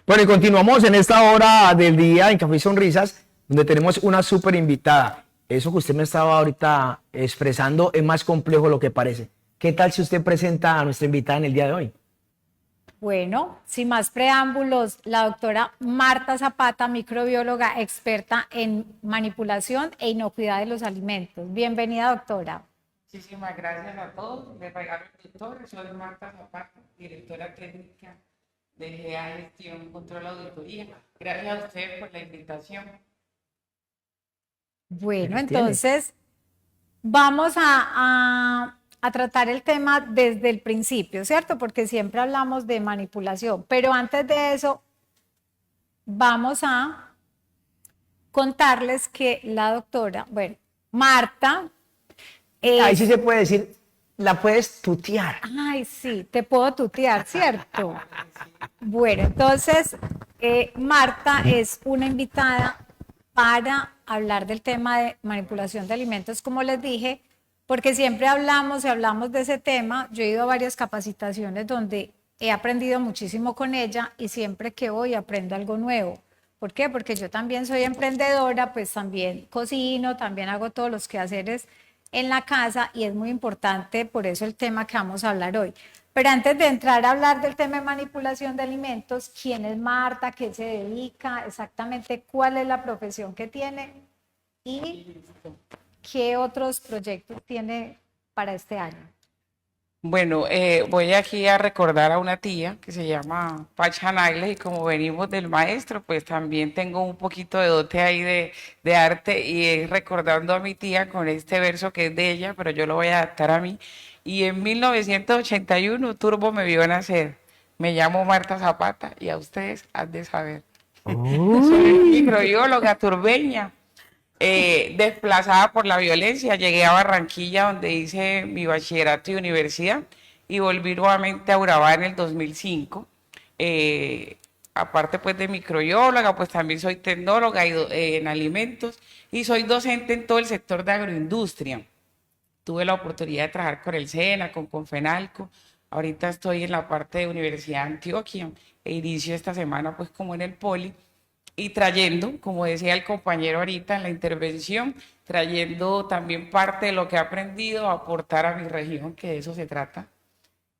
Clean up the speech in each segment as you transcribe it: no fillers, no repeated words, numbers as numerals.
Bueno, y continuamos en esta hora del día en Café y Sonrisas, donde tenemos una súper invitada. Eso que usted me estaba ahorita expresando es más complejo de lo que parece. ¿Qué tal si usted presenta a nuestra invitada en el día de hoy? Bueno, sin más preámbulos, la doctora Marta Zapata, microbióloga experta en manipulación e inocuidad de los alimentos. Bienvenida, doctora. Muchísimas gracias a todos. Les regalo el doctor. Soy Marta Zapata, directora técnica de GA Gestión Control Auditoría. Gracias a ustedes por la invitación. Bueno, ¿Qué tiene? entonces vamos a tratar el tema desde el principio, ¿cierto? Porque siempre hablamos de manipulación, pero antes de eso vamos a contarles que la doctora, bueno, Marta Ahí sí es. se puede decir, la puedes tutear. Ay, sí, te puedo tutear, ¿cierto? Bueno, entonces, Marta es una invitada para hablar del tema de manipulación de alimentos, como les dije, porque siempre hablamos y hablamos de ese tema. Yo he ido a varias capacitaciones donde he aprendido muchísimo con ella y siempre que voy aprendo algo nuevo. ¿Por qué? Porque yo también soy emprendedora, pues también cocino, también hago todos los quehaceres en la casa y es muy importante, por eso el tema que vamos a hablar hoy. Pero antes de entrar a hablar del tema de manipulación de alimentos, ¿quién es Marta? ¿Qué se dedica? Exactamente cuál es la profesión que tiene y qué otros proyectos tiene para este año. Bueno, voy aquí a recordar a una tía que se llama Pacha Nagles y como venimos del maestro, pues también tengo un poquito de dote ahí de arte y es recordando a mi tía con este verso que es de ella, pero yo lo voy a adaptar a mí. Y en 1981 Turbo me vio nacer. Me llamo Marta Zapata y a ustedes han de saber. Soy Uy. microbióloga turbeña, desplazada por la violencia. Llegué a Barranquilla donde hice mi bachillerato y universidad y volví nuevamente a Urabá en el 2005. Aparte pues de microbióloga, pues también soy tecnóloga en alimentos y soy docente en todo el sector de agroindustria. Tuve la oportunidad de trabajar con el SENA, con Confenalco. Ahorita estoy en la parte de Universidad de Antioquia e inicio esta semana pues como en el Poli y trayendo, como decía el compañero ahorita en la intervención, trayendo también parte de lo que he aprendido a aportar a mi región, que de eso se trata.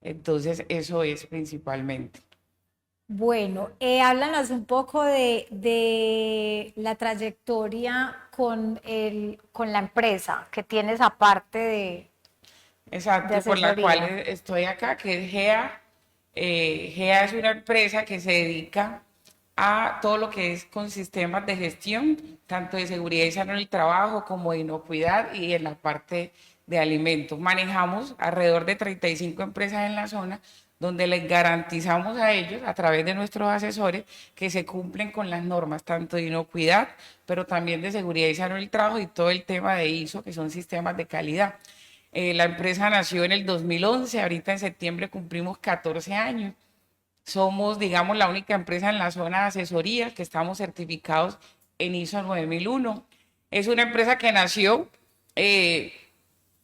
Entonces, eso es principalmente. Bueno, háblanos un poco de la trayectoria con la empresa que tienes aparte de Exacto, por la cual asesoría. estoy acá, que es GEA. GEA es una empresa que se dedica a todo lo que es con sistemas de gestión, tanto de seguridad y salud en el trabajo como de inocuidad y en la parte de alimentos. Manejamos alrededor de 35 empresas en la zona donde les garantizamos a ellos, a través de nuestros asesores, que se cumplen con las normas, tanto de inocuidad, pero también de seguridad y salud en el trabajo y todo el tema de ISO, que son sistemas de calidad. La empresa nació en el 2011, ahorita en septiembre cumplimos 14 años. Somos, digamos, la única empresa en la zona de asesoría que estamos certificados en ISO 9001. Es una empresa que nació, eh,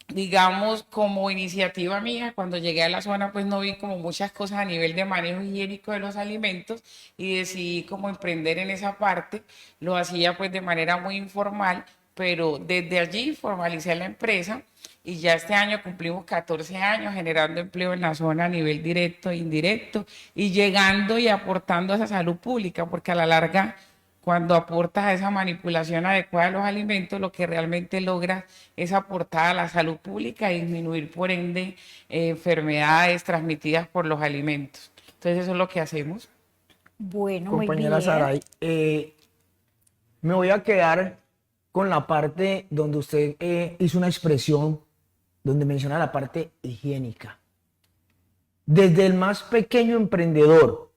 digamos, como iniciativa mía. Cuando llegué a la zona, pues no vi como muchas cosas a nivel de manejo higiénico de los alimentos y decidí como emprender en esa parte. Lo hacía pues de manera muy informal, pero desde allí formalicé la empresa y ya este año cumplimos 14 años generando empleo en la zona a nivel directo e indirecto y llegando y aportando a esa salud pública, porque a la larga, cuando aportas a esa manipulación adecuada de los alimentos, lo que realmente logras es aportar a la salud pública y disminuir, por ende, enfermedades transmitidas por los alimentos. Entonces, eso es lo que hacemos. Bueno, muy Compañera bien. Saray, me voy a quedar con la parte donde usted hizo una expresión donde menciona la parte higiénica. Desde el más pequeño emprendedor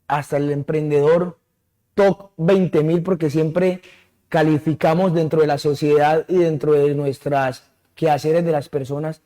hasta el emprendedor top 20.000, porque siempre calificamos dentro de la sociedad y dentro de nuestras quehaceres de las personas.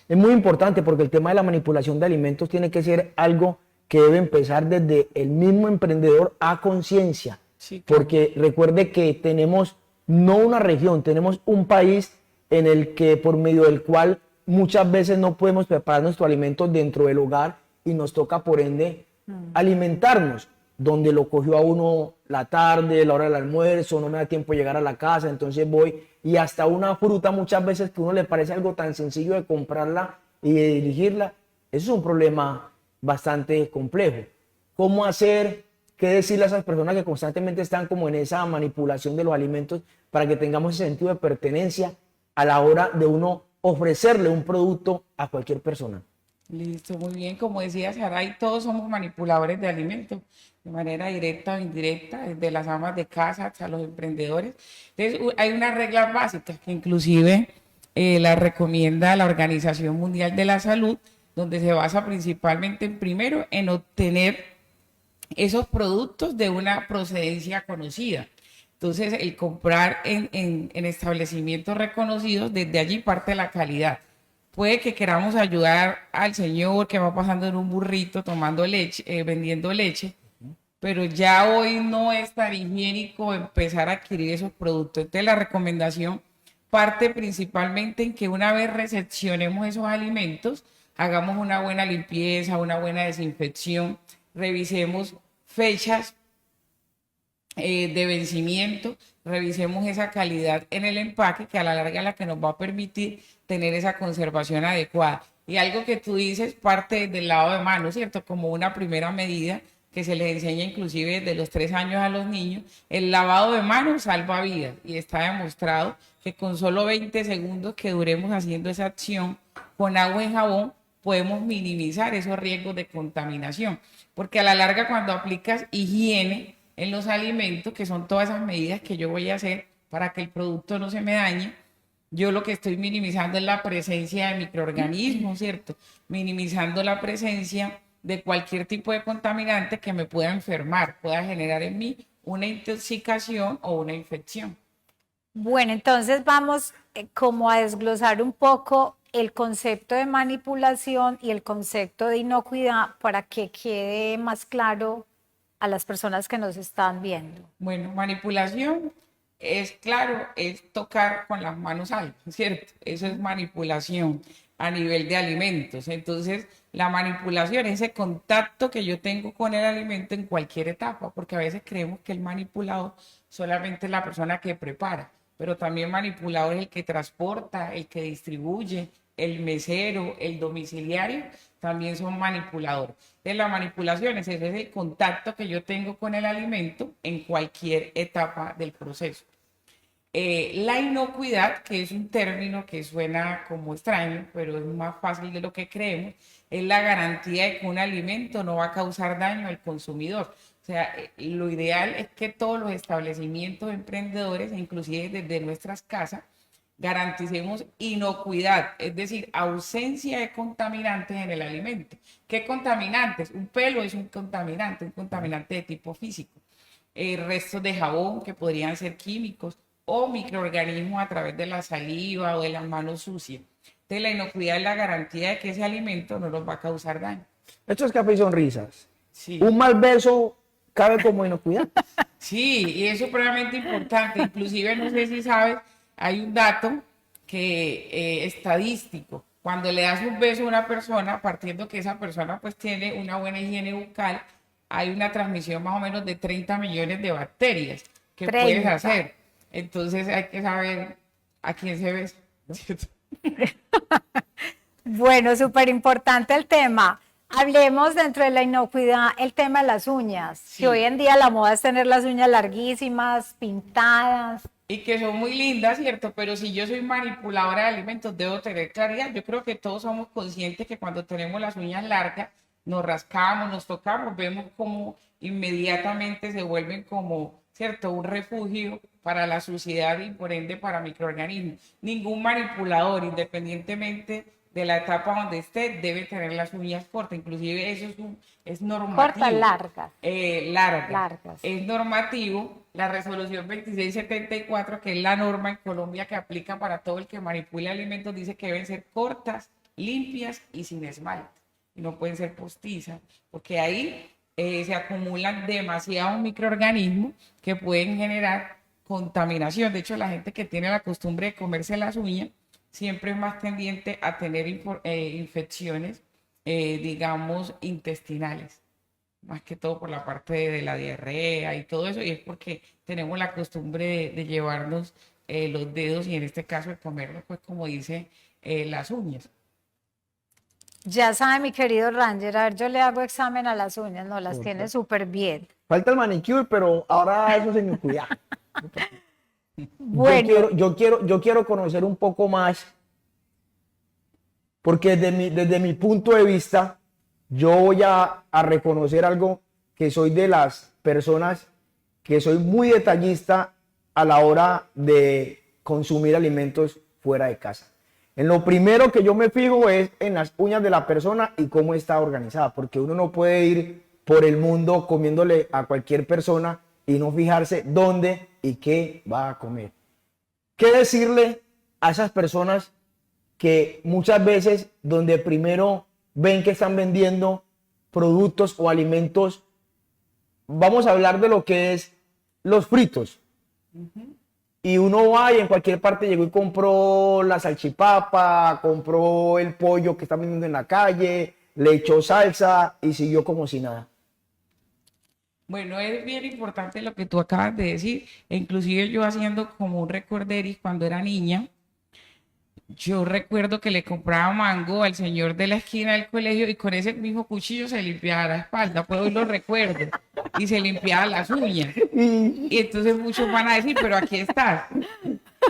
Es muy importante porque el tema de la manipulación de alimentos tiene que ser algo que debe empezar desde el mismo emprendedor a conciencia, Sí, claro. porque recuerde que tenemos no una región, tenemos un país en el que por medio del cual muchas veces no podemos preparar nuestros alimentos dentro del hogar y nos toca por ende alimentarnos. donde lo cogió a uno la tarde, la hora del almuerzo, no me da tiempo de llegar a la casa, entonces voy y hasta una fruta muchas veces que a uno le parece algo tan sencillo de comprarla y de dirigirla, eso es un problema bastante complejo. ¿Cómo hacer, qué decirle a esas personas que constantemente están como en esa manipulación de los alimentos para que tengamos ese sentido de pertenencia a la hora de uno ofrecerle un producto a cualquier persona? Listo, muy bien. Como decía Saray, todos somos manipuladores de alimentos, de manera directa o indirecta, desde las amas de casa hasta los emprendedores. Entonces, hay unas reglas básicas que inclusive las recomienda la Organización Mundial de la Salud, donde se basa principalmente, primero, en obtener esos productos de una procedencia conocida. Entonces, el comprar en establecimientos reconocidos, desde allí parte la calidad. Puede que queramos ayudar al señor que va pasando en un burrito tomando leche, vendiendo leche, pero ya hoy no es tan higiénico empezar a adquirir esos productos. Entonces, la recomendación parte principalmente en que una vez recepcionemos esos alimentos, hagamos una buena limpieza, una buena desinfección, revisemos fechas de vencimiento, revisemos esa calidad en el empaque, que a la larga es la que nos va a permitir tener esa conservación adecuada. Y algo que tú dices parte del lavado de manos, ¿cierto? Como una primera medida que se les enseña inclusive desde los 3 años a los niños, el lavado de manos salva vidas y está demostrado que con solo 20 segundos que duremos haciendo esa acción con agua y jabón, podemos minimizar esos riesgos de contaminación, porque a la larga cuando aplicas higiene en los alimentos, que son todas esas medidas que yo voy a hacer para que el producto no se me dañe, yo lo que estoy minimizando es la presencia de microorganismos, ¿cierto? Minimizando la presencia de cualquier tipo de contaminante que me pueda enfermar, pueda generar en mí una intoxicación o una infección. Bueno, entonces vamos como a desglosar un poco el concepto de manipulación y el concepto de inocuidad para que quede más claro a las personas que nos están viendo. Bueno, manipulación es claro, es tocar con las manos algo, ¿cierto? Eso es manipulación a nivel de alimentos. Entonces, la manipulación es ese contacto que yo tengo con el alimento en cualquier etapa, porque a veces creemos que el manipulador solamente es la persona que prepara, pero también manipulador es el que transporta, el que distribuye, el mesero, el domiciliario, también son manipuladores. Entonces, la manipulación es ese contacto que yo tengo con el alimento en cualquier etapa del proceso. La inocuidad, que es un término que suena como extraño, pero es más fácil de lo que creemos, es la garantía de que un alimento no va a causar daño al consumidor. O sea, lo ideal es que todos los establecimientos emprendedores, inclusive desde nuestras casas, garanticemos inocuidad, es decir, ausencia de contaminantes en el alimento. ¿Qué contaminantes? Un pelo es un contaminante de tipo físico. Restos de jabón que podrían ser químicos o microorganismos a través de la saliva o de las manos sucias. Entonces, la inocuidad es la garantía de que ese alimento no nos va a causar daño. Esto es café y sonrisas. Sí. Un mal beso cabe como inocuidad. Sí, y es supremamente importante. Inclusive, no sé si sabes, hay un dato que estadístico. Cuando le das un beso a una persona, partiendo que esa persona pues tiene una buena higiene bucal, hay una transmisión más o menos de 30 millones de bacterias que 30. puedes hacer. Entonces hay que saber a quién se besa, ¿cierto? Bueno, súper importante el tema. Hablemos dentro de la inocuidad el tema de las uñas, Sí. que hoy en día la moda es tener las uñas larguísimas, pintadas. Y que son muy lindas, ¿cierto? Pero si yo soy manipuladora de alimentos, debo tener claridad. Yo creo que todos somos conscientes que cuando tenemos las uñas largas, nos rascamos, nos tocamos, vemos como inmediatamente se vuelven como, ¿cierto? Un refugio para la suciedad y por ende para microorganismos. Ningún manipulador, independientemente de la etapa donde esté, debe tener las uñas cortas. Inclusive eso es normativo. Cortas, largas. Largas. Es normativo la resolución 2674, que es la norma en Colombia que aplica para todo el que manipule alimentos, dice que deben ser cortas, limpias y sin esmalte. Y no pueden ser postizas, porque ahí se acumulan demasiados microorganismos que pueden generar contaminación. De hecho, la gente que tiene la costumbre de comerse las uñas siempre es más tendiente a tener infecciones, digamos, intestinales. más que todo por la parte de la diarrea y todo eso, y es porque tenemos la costumbre de llevarnos los dedos y en este caso de comernos, pues como dice, las uñas. Ya sabe, mi querido Ranger, a ver, yo le hago examen a las uñas, no, las tiene súper bien. Falta el manicure, pero ahora eso se me cuida. Bueno, Yo quiero conocer un poco más, porque desde mi punto de vista, yo voy a reconocer algo, que soy de las personas que soy muy detallista a la hora de consumir alimentos fuera de casa. En lo primero que yo me fijo es en las uñas de la persona y cómo está organizada, porque uno no puede ir por el mundo comiéndole a cualquier persona y no fijarse dónde y qué va a comer. ¿Qué decirle a esas personas que muchas veces donde primero ven que están vendiendo productos o alimentos, vamos a hablar de lo que es los fritos? Y uno va y en cualquier parte llegó y compró la salchipapa, compró el pollo que están vendiendo en la calle, le echó salsa y siguió como si nada. Bueno, es bien importante lo que tú acabas de decir, e inclusive yo haciendo como un recorderis cuando era niña, yo recuerdo que le compraba mango al señor de la esquina del colegio y con ese mismo cuchillo se limpiaba la espalda, pues hoy lo recuerdo, y se limpiaba las uñas. Y entonces muchos van a decir, pero aquí estás.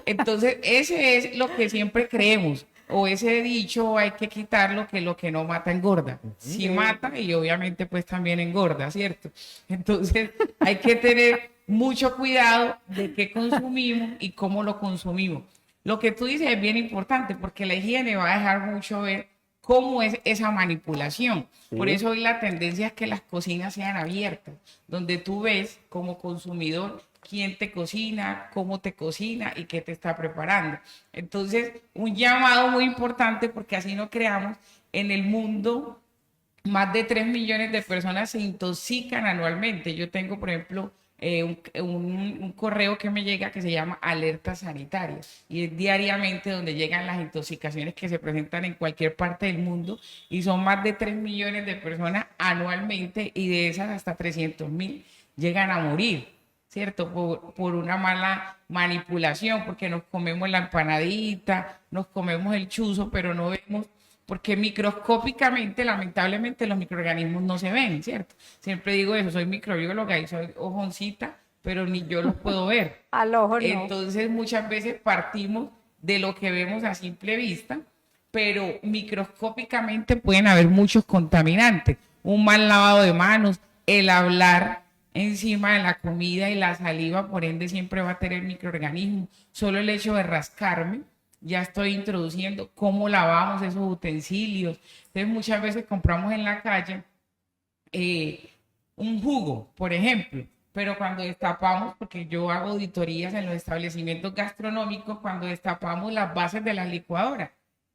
Entonces ese es lo que siempre creemos, o ese dicho hay que quitarlo, que lo que no mata engorda. Sí mata y obviamente pues también engorda, ¿cierto? Entonces hay que tener mucho cuidado de qué consumimos y cómo lo consumimos. Lo que tú dices es bien importante porque la higiene va a dejar mucho ver cómo es esa manipulación. Sí. Por eso hoy la tendencia es que las cocinas sean abiertas, donde tú ves como consumidor quién te cocina, cómo te cocina y qué te está preparando. Entonces, un llamado muy importante porque así no creamos en el mundo. Más de 3 millones de personas se intoxican anualmente. Yo tengo, por ejemplo, un correo que me llega que se llama Alerta Sanitaria y es diariamente donde llegan las intoxicaciones que se presentan en cualquier parte del mundo y son más de 3 millones de personas anualmente y de esas hasta 300.000 llegan a morir, ¿cierto? Por una mala manipulación, porque nos comemos la empanadita, nos comemos el chuzo, pero no vemos, porque microscópicamente, lamentablemente, los microorganismos no se ven, ¿cierto? Siempre digo eso, soy microbióloga y soy ojoncita, pero ni yo los puedo ver. al ojo no. Entonces, muchas veces partimos de lo que vemos a simple vista, pero microscópicamente pueden haber muchos contaminantes. Un mal lavado de manos, el hablar encima de la comida y la saliva, por ende, siempre va a tener microorganismos. Solo el hecho de rascarme, ya estoy introduciendo cómo lavamos esos utensilios. Entonces muchas veces compramos en la calle un jugo, por ejemplo, pero cuando destapamos, porque yo hago auditorías en los establecimientos gastronómicos, cuando destapamos las bases de las licuadoras,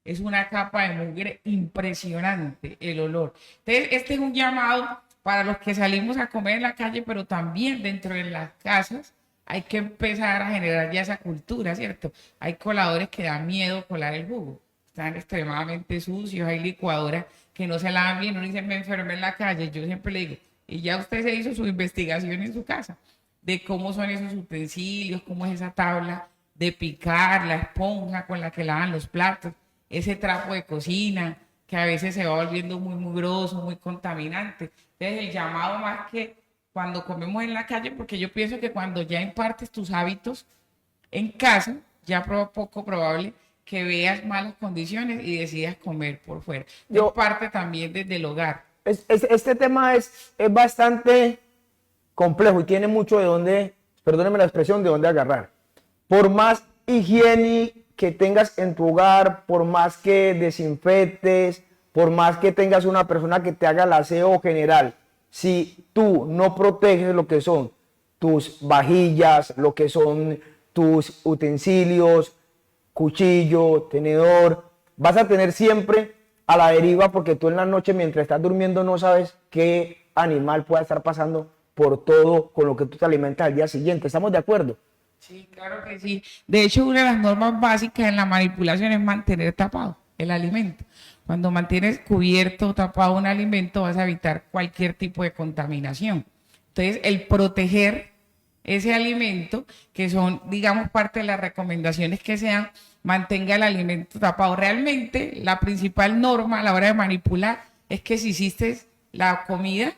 es una capa de mugre impresionante el olor. Entonces este es un llamado para los que salimos a comer en la calle, pero también dentro de las casas. Hay que empezar a generar ya esa cultura, ¿cierto? Hay coladores que dan miedo colar el jugo. Están extremadamente sucios, hay licuadoras que no se lavan bien. Uno dice, me enfermé en la calle. Yo siempre le digo, y ya usted se hizo su investigación en su casa de cómo son esos utensilios, cómo es esa tabla de picar, la esponja con la que lavan los platos, ese trapo de cocina que a veces se va volviendo muy mugroso, muy contaminante. Entonces el llamado más que cuando comemos en la calle, porque yo pienso que cuando ya impartes tus hábitos en casa, ya poco probable que veas malas condiciones y decidas comer por fuera. Es parte también desde el hogar. Este tema es bastante complejo y tiene mucho de dónde, perdónenme la expresión, de dónde agarrar. Por más higiene que tengas en tu hogar, por más que desinfectes, por más que tengas una persona que te haga el aseo general, si tú no proteges lo que son tus vajillas, lo que son tus utensilios, cuchillo, tenedor, vas a tener siempre a la deriva porque tú en la noche mientras estás durmiendo no sabes qué animal pueda estar pasando por todo con lo que tú te alimentas al día siguiente. ¿Estamos de acuerdo? Sí, claro que sí. De hecho, una de las normas básicas en la manipulación es mantener tapado. el alimento. Cuando mantienes cubierto o tapado un alimento, vas a evitar cualquier tipo de contaminación. Entonces, el proteger ese alimento, que son, digamos, parte de las recomendaciones que sean, mantenga el alimento tapado. Realmente, la principal norma a la hora de manipular es que si hiciste la comida,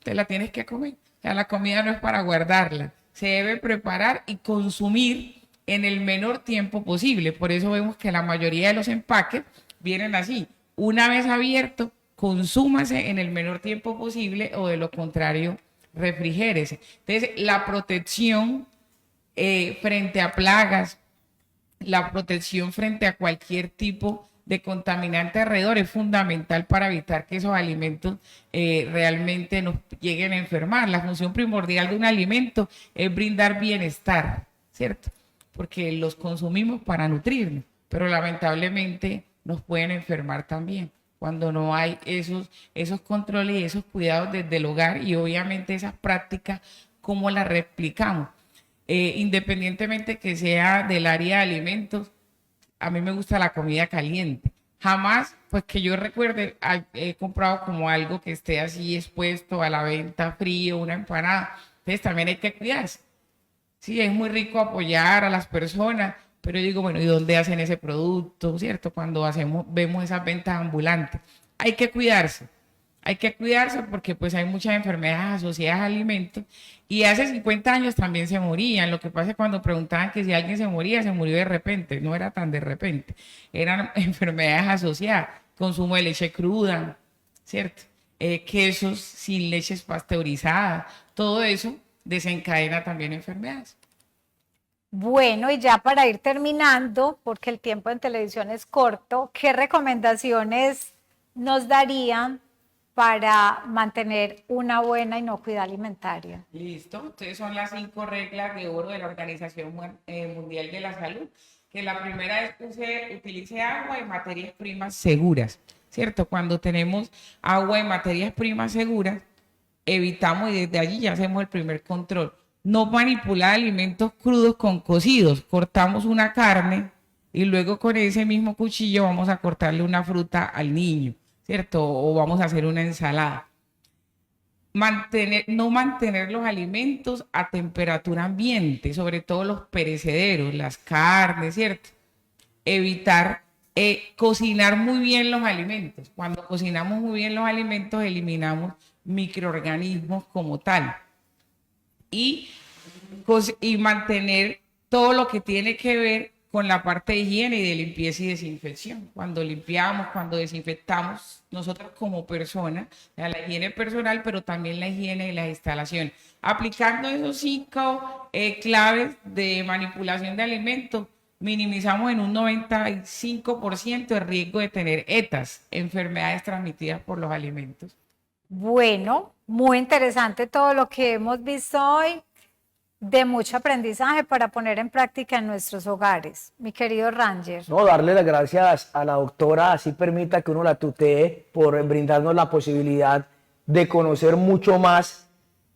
te la tienes que comer. O sea, la comida no es para guardarla. Se debe preparar y consumir en el menor tiempo posible. Por eso vemos que la mayoría de los empaques vienen así. Una vez abierto, consúmase en el menor tiempo posible o de lo contrario, refrigérese. Entonces, la protección frente a plagas, la protección frente a cualquier tipo de contaminante alrededor es fundamental para evitar que esos alimentos realmente nos lleguen a enfermar. La función primordial de un alimento es brindar bienestar, ¿cierto? Porque los consumimos para nutrirnos, pero lamentablemente nos pueden enfermar también cuando no hay esos controles y esos cuidados desde el hogar, y obviamente esas prácticas, ¿cómo las replicamos? Independientemente que sea del área de alimentos, a mí me gusta la comida caliente. Jamás, pues que yo recuerde, he comprado como algo que esté así expuesto a la venta frío, una empanada. Entonces también hay que cuidarse. Sí, es muy rico apoyar a las personas, pero yo digo, bueno, ¿y dónde hacen ese producto? ¿Cierto? Cuando vemos esas ventas ambulantes. Hay que cuidarse porque pues hay muchas enfermedades asociadas a alimentos, y hace 50 años también se morían. Lo que pasa es que cuando preguntaban que si alguien se moría, se murió de repente. No era tan de repente, eran enfermedades asociadas, consumo de leche cruda, ¿cierto? Quesos sin leches pasteurizadas, todo eso desencadena también enfermedades. Bueno, y ya para ir terminando, porque el tiempo en televisión es corto, ¿qué recomendaciones nos darían para mantener una buena inocuidad alimentaria? Listo, entonces son las 5 reglas de oro de la Organización Mundial de la Salud, que la primera es que se utilice agua y materias primas seguras, ¿cierto? Cuando tenemos agua y materias primas seguras, evitamos, y desde allí ya hacemos el primer control, no manipular alimentos crudos con cocidos. Cortamos una carne y luego con ese mismo cuchillo vamos a cortarle una fruta al niño, ¿cierto? O vamos a hacer una ensalada. No mantener los alimentos a temperatura ambiente, sobre todo los perecederos, las carnes, ¿cierto? Evitar cocinar muy bien los alimentos. Cuando cocinamos muy bien los alimentos, eliminamos microorganismos como tal. Y mantener todo lo que tiene que ver con la parte de higiene y de limpieza y desinfección. Cuando limpiamos, cuando desinfectamos, nosotros como personas, la higiene personal, pero también la higiene de las instalaciones. Aplicando esos 5 claves de manipulación de alimentos, minimizamos en un 95% el riesgo de tener ETAs, enfermedades transmitidas por los alimentos. Bueno, muy interesante todo lo que hemos visto hoy, de mucho aprendizaje para poner en práctica en nuestros hogares. Mi querido Ranger. No, darle las gracias a la doctora, así permita que uno la tutee, por brindarnos la posibilidad de conocer mucho más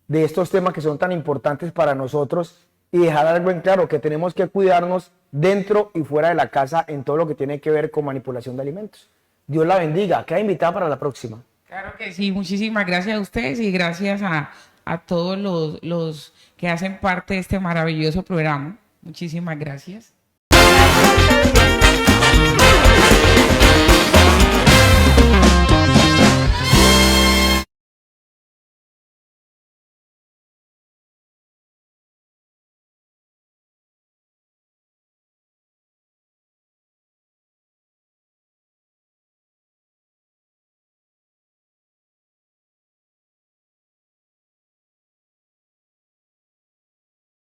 de estos temas que son tan importantes para nosotros, y dejar algo en claro, que tenemos que cuidarnos dentro y fuera de la casa en todo lo que tiene que ver con manipulación de alimentos. Dios la bendiga. Queda invitada para la próxima. Claro que sí, muchísimas gracias a ustedes y gracias a todos los que hacen parte de este maravilloso programa. Muchísimas gracias. Gracias.